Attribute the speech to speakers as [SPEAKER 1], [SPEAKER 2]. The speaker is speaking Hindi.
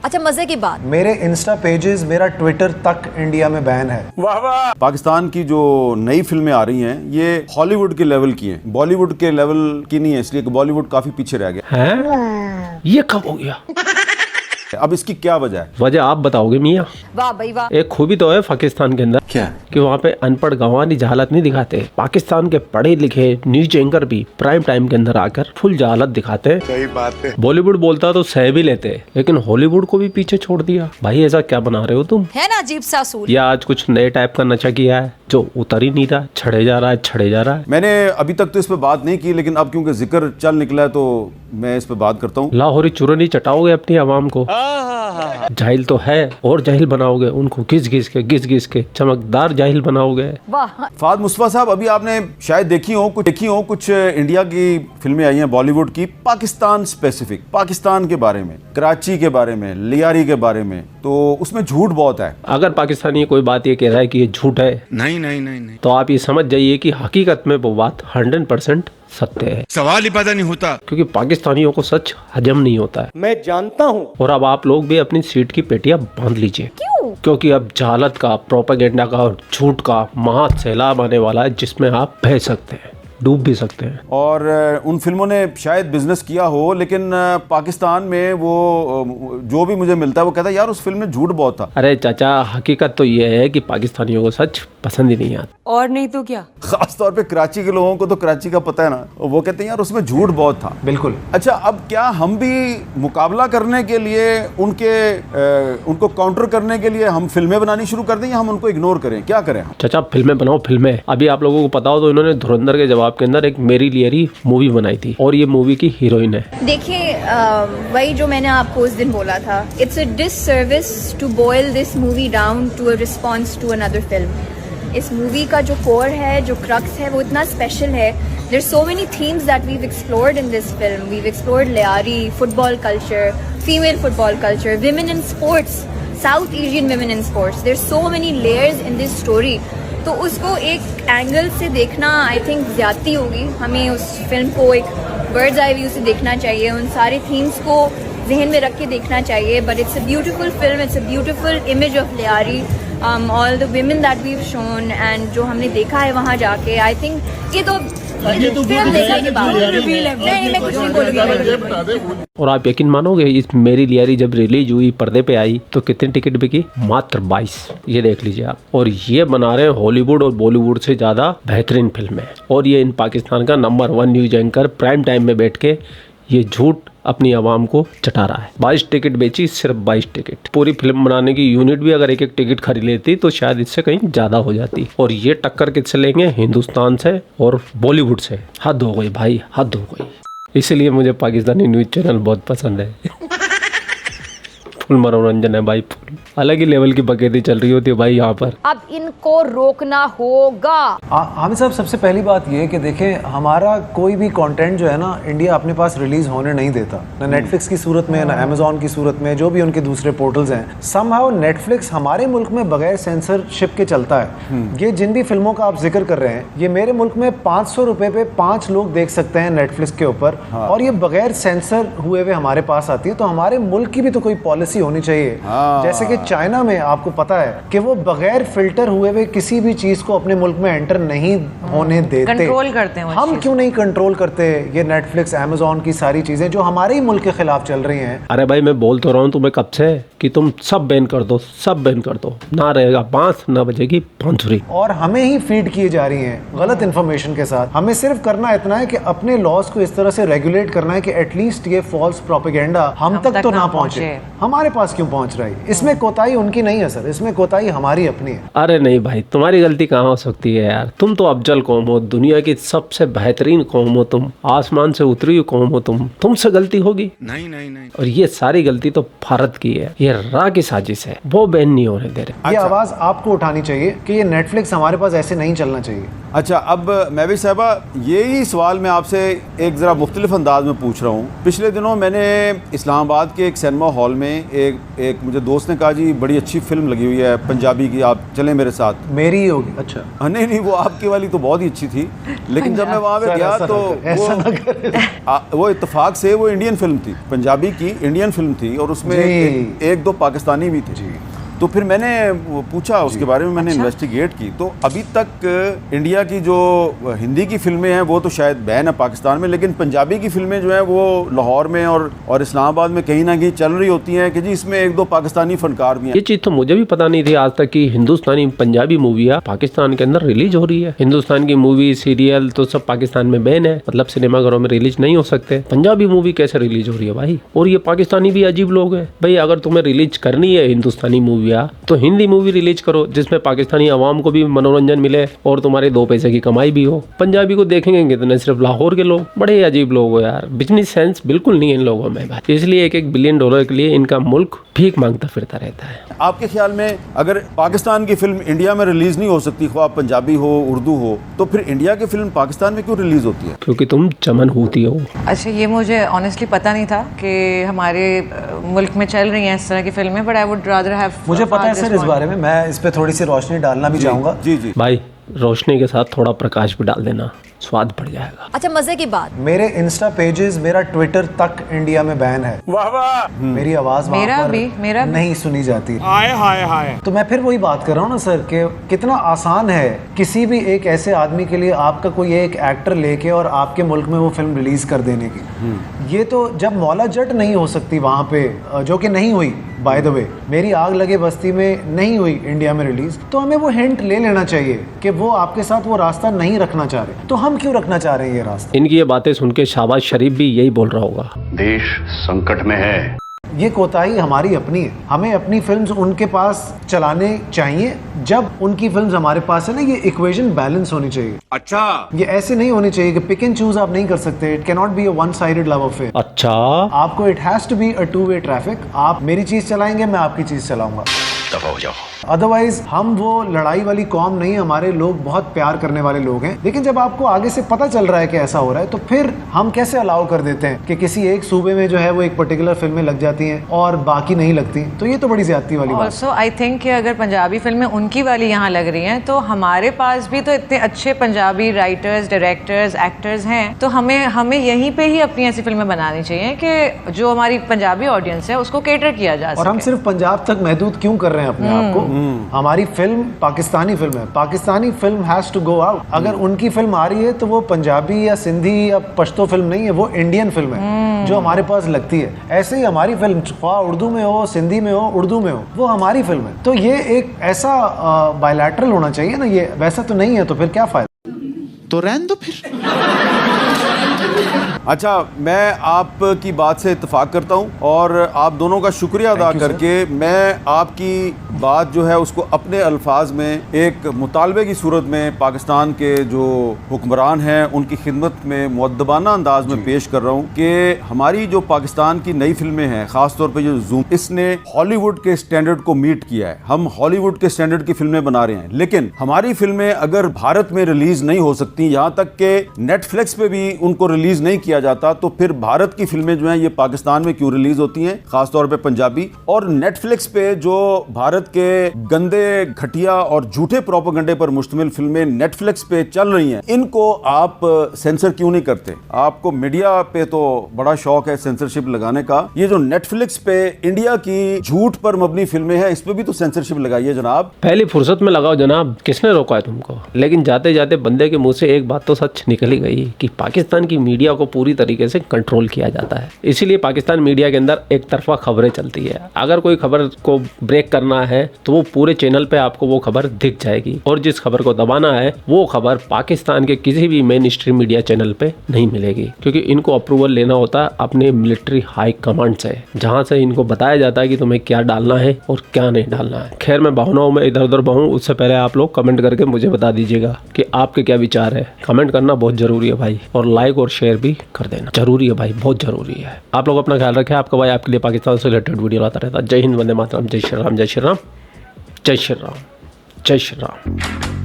[SPEAKER 1] अच्छा मजे की बात,
[SPEAKER 2] मेरे इंस्टा पेजेस, मेरा ट्विटर तक इंडिया में बैन है।
[SPEAKER 3] वाह वाह। पाकिस्तान की जो नई फिल्में आ रही हैं ये हॉलीवुड के लेवल की हैं, बॉलीवुड के लेवल की नहीं है, इसलिए कि बॉलीवुड काफी पीछे रह गया
[SPEAKER 4] है। ये कब हो गया?
[SPEAKER 3] अब इसकी क्या वजह है?
[SPEAKER 4] वजह आप बताओगे मियाँ।
[SPEAKER 1] वाह भाई वाह।
[SPEAKER 4] एक खूबी तो है पाकिस्तान के अंदर,
[SPEAKER 3] क्या
[SPEAKER 4] कि वहाँ पे अनपढ़ गंवारी जहालत नहीं दिखाते। पाकिस्तान के पढ़े लिखे न्यूज एंकर भी प्राइम टाइम के अंदर आकर फुल जहालत दिखाते हैं।
[SPEAKER 3] सही बात है।
[SPEAKER 4] बॉलीवुड बोलता तो सह भी लेते, लेकिन हॉलीवुड को भी पीछे छोड़ दिया। भाई ऐसा क्या बना रहे हो तुम?
[SPEAKER 1] है ना अजीब सा असूल।
[SPEAKER 4] या आज कुछ नए टाइप का नशा किया है जो उतर ही नहीं रहा, छड़े जा रहा है, छड़े जा रहा है।
[SPEAKER 3] मैंने अभी तक तो इस पे बात नहीं की, लेकिन अब क्योंकि जिक्र चल निकला है तो मैं इस पे बात करता हूँ।
[SPEAKER 4] लाहौरी चुरनी चटाओगे अपनी आवाम को। जाहिल तो है और जाहिल बनाओगे उनको, घिस घिस के चमकदार जाहिल बनाओगे।
[SPEAKER 1] वाह।
[SPEAKER 3] फाद मुस्तफा साहब, अभी आपने शायद देखी हो कुछ इंडिया की फिल्में आई हैं बॉलीवुड की, पाकिस्तान स्पेसिफिक, पाकिस्तान के बारे में, कराची के बारे में, लियारी के बारे में, तो उसमें झूठ बहुत है।
[SPEAKER 4] अगर पाकिस्तानी कोई बात ये कह रहा है कि ये झूठ है,
[SPEAKER 5] नहीं,
[SPEAKER 4] तो आप ये समझ जाइए कि हकीकत में वो बात 100% सत्य है।
[SPEAKER 5] सवाल ही पैदा नहीं होता,
[SPEAKER 4] क्योंकि पाकिस्तानियों को सच हजम नहीं होता है।
[SPEAKER 6] मैं जानता हूँ।
[SPEAKER 4] और अब आप लोग भी अपनी सीट की पेटियां बांध लीजिए।
[SPEAKER 1] क्यों?
[SPEAKER 4] क्योंकि अब जहालत का, प्रोपेगेंडा का और झूठ का महा सैलाब आने वाला है, जिसमें आप बह सकते हैं, डूब भी सकते हैं।
[SPEAKER 3] और उन फिल्मों ने शायद बिजनेस किया हो, लेकिन पाकिस्तान में वो जो भी मुझे मिलता है वो कहता है यार उस फिल्म में झूठ बहुत था।
[SPEAKER 4] अरे चाचा, हकीकत तो ये है कि पाकिस्तानियों को सच पसंद ही नहीं आता।
[SPEAKER 1] और नहीं तो क्या।
[SPEAKER 3] खास तौर पे कराची के लोगों को तो कराची का पता है ना, वो कहते हैं यार उसमें झूठ बहुत था।
[SPEAKER 2] बिल्कुल।
[SPEAKER 3] अच्छा, अब क्या हम भी मुकाबला करने के लिए उनको काउंटर करने के लिए हम फिल्में बनानी शुरू कर दें या हम उनको इग्नोर करें? क्या करें हम?
[SPEAKER 4] चाचा फिल्में बनाओ, फिल्में। अभी आप लोगों को पता हो तो इन्होंने धुरंधर के जवाब के अंदर एक मेरी लियरी मूवी बनाई थी, और ये मूवी की हीरोइन है।
[SPEAKER 7] देखिए वही जो मैंने आपको उस दिन बोला था, it's a disservice to boil this movie down to a response to another film. इस मूवी का जो कोर है, जो क्रक्स है, वो इतना स्पेशल है। There so many themes that we've explored in this film. We've explored Lyari, football culture, female football culture, women in sports, south Asian women in sports. There so many layers in this story. तो उसको एक एंगल से देखना आई थिंक ज्यादती होगी। हमें उस फिल्म को एक बर्ड्स आई व्यू से देखना चाहिए, उन सारे थीम्स को जहन में रख के देखना चाहिए। But it's a beautiful film, it's a beautiful image of Lyari, all the women that we have shown, and जो हमने देखा है वहाँ जाके, आई थिंक ये तो फिल्म देखने के बाद नहीं, मैं कुछ नहीं बोलूँगी।
[SPEAKER 4] और आप यकीन मानोगे, इस मेरी लियारी जब रिलीज हुई, पर्दे पे आई, तो कितने टिकट बिकी? मात्र 22। ये देख लीजिए आप। और ये बना रहे हैं हॉलीवुड और बॉलीवुड से ज्यादा बेहतरीन फिल्में। और ये इन पाकिस्तान का number 1 news anchor prime time में बैठ के ये झूठ अपनी आवाम को चटा रहा है। 22 टिकट बेची, सिर्फ 22 टिकट। पूरी फिल्म बनाने की यूनिट भी अगर एक एक टिकट खरीद लेती तो शायद इससे कहीं ज्यादा हो जाती। और ये टक्कर किससे लेंगे? हिंदुस्तान से और बॉलीवुड से। हद हो गई भाई, हद हो गई। इसलिए मुझे पाकिस्तानी न्यूज चैनल बहुत पसंद है। फुल मनोरंजन है भाई, फुल अलग ही लेवल की बकैती चल रही होती है भाई यहाँ पर।
[SPEAKER 1] अब इनको रोकना होगा।
[SPEAKER 2] हामिद साहब, सबसे पहली बात ये कि देखें, हमारा कोई भी कंटेंट जो है ना, इंडिया अपने पास रिलीज होने नहीं देता, ना नेटफ्लिक्स की सूरत में, ना अमेजोन की सूरत में, जो भी उनके दूसरे पोर्टल्स हैं। समहाउ नेटफ्लिक्स हमारे मुल्क में बगैर सेंसरशिप के चलता है। ये जिन भी फिल्मों का आप जिक्र कर रहे हैं, ये मेरे मुल्क में 500 रुपए पे 5 लोग देख सकते हैं नेटफ्लिक्स के ऊपर। और ये बगैर सेंसर हुए हुए हमारे पास आती है। तो हमारे मुल्क की भी तो कोई पॉलिसी होनी चाहिए। जैसे कि चाइना में आपको पता है कि वो बगैर फिल्टर हुए हुए किसी भी चीज को अपने मुल्क में एंटर नहीं होने देते,
[SPEAKER 1] कंट्रोल करते हैं।
[SPEAKER 2] हम क्यों नहीं कंट्रोल करते? ये नेटफ्लिक्स, अमेजोन की सारी चीजें जो हमारे ही मुल्क के खिलाफ चल रही हैं।
[SPEAKER 4] अरे भाई, मैं बोल तो रहा हूँ तुम्हें कब से कि तुम सब बैन कर दो, सब बैन कर दो। ना रहेगा बांस, ना बजेगी बांसुरी।
[SPEAKER 2] और हमें ही फीड किए जा रही हैं गलत इन्फॉर्मेशन के साथ। हमें सिर्फ करना इतना है कि अपने लॉज को इस तरह से रेगुलेट करना है कि एटलीस्ट ये फॉल्स प्रोपेगेंडा हम तक तो ना पहुंचे। हमारे पास क्यों पहुंच रहा है? इसमें कोताही उनकी नहीं है सर, इसमें कोताही हमारी अपनी है।
[SPEAKER 4] अरे नहीं भाई, तुम्हारी गलती कहाँ हो सकती है यार? तुम तो अफजल कौम हो, दुनिया की सबसे बेहतरीन कौम हो, तुम आसमान से उतरी हुई कौम हो, तुमसे गलती होगी?
[SPEAKER 5] नहीं।
[SPEAKER 4] और ये सारी गलती तो भारत की है, ये रा की साजिश है, वो बैन नहीं होने दे रहे।
[SPEAKER 2] ये आवाज आपको उठानी चाहिए कि ये नेटफ्लिक्स हमारे पास ऐसे नहीं चलना चाहिए।
[SPEAKER 3] अच्छा, अब महवी साहबा, यही सवाल मैं आपसे एक ज़रा मुख्तलिफ अंदाज में पूछ रहा हूँ। पिछले दिनों मैंने इस्लामाबाद के एक सिनेमा हॉल में में एक मुझे दोस्त ने कहा जी बड़ी अच्छी फिल्म लगी हुई है पंजाबी की, आप चलें मेरे साथ।
[SPEAKER 2] मेरी ही होगी। अच्छा
[SPEAKER 3] नहीं वो आपकी वाली तो बहुत ही अच्छी थी, लेकिन जब मैं वहाँ पे गया तो वो इत्तेफाक से वो इंडियन फिल्म थी, पंजाबी की इंडियन फिल्म थी, और उसमें एक दो पाकिस्तानी भी थे। तो फिर मैंने पूछा उसके बारे में, मैंने इन्वेस्टिगेट की, तो अभी तक इंडिया की जो हिंदी की फिल्में हैं वो तो शायद बैन है पाकिस्तान में, लेकिन पंजाबी की फिल्में जो हैं वो लाहौर में और इस्लामाबाद में कहीं ना कहीं चल रही होती हैं कि जी इसमें एक दो पाकिस्तानी फनकार भी हैं।
[SPEAKER 4] ये चीज़ तो मुझे भी पता नहीं थी आज तक कि हिंदुस्तानी पंजाबी मूवियाँ पाकिस्तान के अंदर रिलीज हो रही है। हिंदुस्तान की मूवी सीरियल तो सब पाकिस्तान में बैन है, मतलब सिनेमाघरों में रिलीज नहीं हो सकते। पंजाबी मूवी कैसे रिलीज हो रही है भाई? और ये पाकिस्तानी भी अजीब लोग हैं भाई, अगर तुम्हें रिलीज करनी है हिंदुस्तानी मूवी तो हिंदी मूवी रिलीज करो जिसमें पाकिस्तानी आवाम को भी मनोरंजन मिले और तुम्हारे दो पैसे की कमाई भी हो। पंजाबी को देखेंगे कितने, सिर्फ लाहौर के लोग। बड़े अजीब लोग हो यार, बिजनेस सेंस बिल्कुल नहीं है इन लोगों में, इसलिए $1 बिलियन के लिए इनका मुल्क भीख मांगता फिरता रहता है।
[SPEAKER 3] आपके ख्याल में अगर पाकिस्तान की फिल्म इंडिया में रिलीज नहीं हो सकती, ख्वाह पंजाबी हो उर्दू हो, तो फिर इंडिया की फिल्म पाकिस्तान में क्यों रिलीज होती है?
[SPEAKER 4] क्योंकि तुम चमन होती हो।
[SPEAKER 5] अच्छा, ये मुझे ऑनेस्टली पता नहीं था कि हमारे मुल्क में चल रही हैं इस तरह की फिल्में, but I would rather have.
[SPEAKER 2] मुझे पता है सर इस बारे में, मैं इस पे थोड़ी सी रोशनी डालना भी चाहूँगा।
[SPEAKER 3] जी जी
[SPEAKER 4] भाई, रोशनी के साथ थोड़ा प्रकाश भी डाल देना, स्वाद बढ़ जाएगा।
[SPEAKER 1] अच्छा, मजे की बात,
[SPEAKER 2] मेरे इंस्टा पेजेस, मेरा ट्विटर तक इंडिया में बैन है। वाह वाह। मेरी आवाज वहाँ पर
[SPEAKER 5] मेरा भी
[SPEAKER 2] नहीं सुनी जाती। हाय हाय हाय। तो मैं फिर वही बात कर रहा हूँ ना सर, कि कितना आसान है किसी भी एक ऐसे आदमी के लिए आपका कोई एक एक्टर लेके और आपके मुल्क में वो फिल्म रिलीज कर देने की। ये तो जब मौला जट नहीं हो सकती वहाँ पे, जो कि नहीं हुई बाय द वे, मेरी आग लगे बस्ती में नहीं हुई इंडिया में रिलीज, तो हमें वो हिंट ले लेना चाहिए कि वो आपके साथ वो रास्ता नहीं रखना चाह रहे, तो हम क्यों रखना चाह रहे हैं ये रास्ता?
[SPEAKER 4] इनकी ये बातें सुन के शहबाज शरीफ भी यही बोल रहा होगा,
[SPEAKER 6] देश संकट में है।
[SPEAKER 2] ये कोताही हमारी अपनी है, हमें अपनी फिल्म्स उनके पास चलाने चाहिए जब उनकी फिल्म्स हमारे पास है ना। ये इक्वेशन बैलेंस होनी चाहिए। अच्छा, ये ऐसे नहीं होनी चाहिए कि पिक एंड चूज आप नहीं कर सकते। It cannot be a one sided love affair.
[SPEAKER 4] अच्छा,
[SPEAKER 2] आपको it has to be a two way traffic. आप मेरी चीज चलाएंगे, मैं आपकी चीज चलाऊंगा,
[SPEAKER 6] दफा हो जाओ।
[SPEAKER 2] अदरवाइज हम वो लड़ाई वाली कौम नहीं, हमारे लोग बहुत प्यार करने वाले लोग हैं। लेकिन जब आपको आगे से पता चल रहा है कि ऐसा हो रहा है, तो फिर हम कैसे अलाउ कर देते हैं कि किसी एक सूबे में जो है वो एक पर्टिकुलर फिल्में लग जाती हैं और बाकी नहीं लगती? तो ये तो बड़ी ज्यादती वाली बात है।
[SPEAKER 5] ऑल्सो आई थिंक कि अगर पंजाबी फिल्में उनकी वाली यहाँ लग रही हैं, तो हमारे पास भी तो इतने अच्छे पंजाबी राइटर्स, डायरेक्टर्स, एक्टर्स हैं, तो हमें यहीं पे ही अपनी ऐसी फिल्में बनानी चाहिए कि जो हमारी पंजाबी ऑडियंस है उसको केटर किया जा सके।
[SPEAKER 2] और हम सिर्फ पंजाब तक महदूद क्यों कर रहे हैं अपने आप को? हमारी फिल्म पाकिस्तानी फिल्म है, Pakistani film has to go out. अगर उनकी फिल्म आ रही है तो वो पंजाबी या सिंधी या पश्तो फिल्म नहीं है, वो इंडियन फिल्म है जो हमारे पास लगती है। ऐसे ही हमारी फिल्म ख्वाह उर्दू में हो, सिंधी में हो, उर्दू में हो, वो हमारी फिल्म है। तो ये एक ऐसा बायलैटरल होना चाहिए ना, ये वैसा तो नहीं है, तो फिर क्या फायदा?
[SPEAKER 8] तो रहने दो फिर।
[SPEAKER 3] अच्छा, मैं आपकी बात से इत्तेफाक करता हूं और आप दोनों का शुक्रिया अदा करके मैं आपकी बात जो है उसको अपने अल्फाज में एक मुतालबे की सूरत में पाकिस्तान के जो हुक्मरान हैं उनकी खिदमत में मुअद्दबाना अंदाज में पेश कर रहा हूं कि हमारी जो पाकिस्तान की नई फिल्में हैं, ख़ासतौर पर जो जूम, इसने हॉलीवुड के स्टैंडर्ड को मीट किया है। हम हॉलीवुड के स्टैंडर्ड की फिल्में बना रहे हैं, लेकिन हमारी फिल्में अगर भारत में रिलीज नहीं हो सकती, यहाँ तक कि नेटफ्लिक्स पे भी उनको रिलीज नहीं किया जाता, तो फिर भारत की फिल्में जो हैं ये पाकिस्तान में क्यों रिलीज होती हैं, खासतौर पे पंजाबी? और नेटफ्लिक्स पे जो भारत के गंदे, घटिया और झूठे प्रोपेगेंडे पर मुश्तमिल फिल्में नेटफ्लिक्स पे चल रही हैं, इनको आप सेंसर क्यों नहीं करते? आपको मीडिया पे तो बड़ा शौक है सेंसरशिप लगाने का, ये जो नेटफ्लिक्स पे इंडिया की झूठ पर मबनी फिल्में हैं इस पे भी तो सेंसरशिप लगाइए जनाब।
[SPEAKER 4] पहली फुर्सत में लगाओ जनाब, किसने रोका है तुमको? लेकिन जाते जाते बंदे के मुंह से एक बात तो सच निकल ही गई कि पाकिस्तान की मीडिया को पूरी तरीके से कंट्रोल किया जाता है। इसीलिए पाकिस्तान मीडिया के अंदर एक तरफा खबरें चलती है। अगर कोई खबर को ब्रेक करना है तो वो पूरे चैनल पे आपको वो खबर दिख जाएगी, और जिस खबर को दबाना है वो खबर पाकिस्तान के किसी भी मेन स्ट्रीम मीडिया चैनल पे नहीं मिलेगी, क्योंकि इनको अप्रूवल लेना होता है अपने मिलिट्री हाई कमांड से, जहाँ से इनको बताया जाता है कि तुम्हें क्या डालना है और क्या नहीं डालना है। खैर, मैं भावनाओं में इधर उधर बहूँ उससे पहले आप लोग कमेंट करके मुझे बता दीजिएगा कि आपके क्या विचार है। कमेंट करना बहुत जरूरी है भाई, और लाइक और शेयर भी कर देना जरूरी है भाई, बहुत जरूरी है। आप लोग अपना ख्याल रखें। आपका भाई आपके लिए पाकिस्तान से रिलेटेड वीडियो लाता रहता है। जय हिंद, वंदे मातरम, जय श्री राम, जय श्री राम, जय श्री राम, जय श्री राम।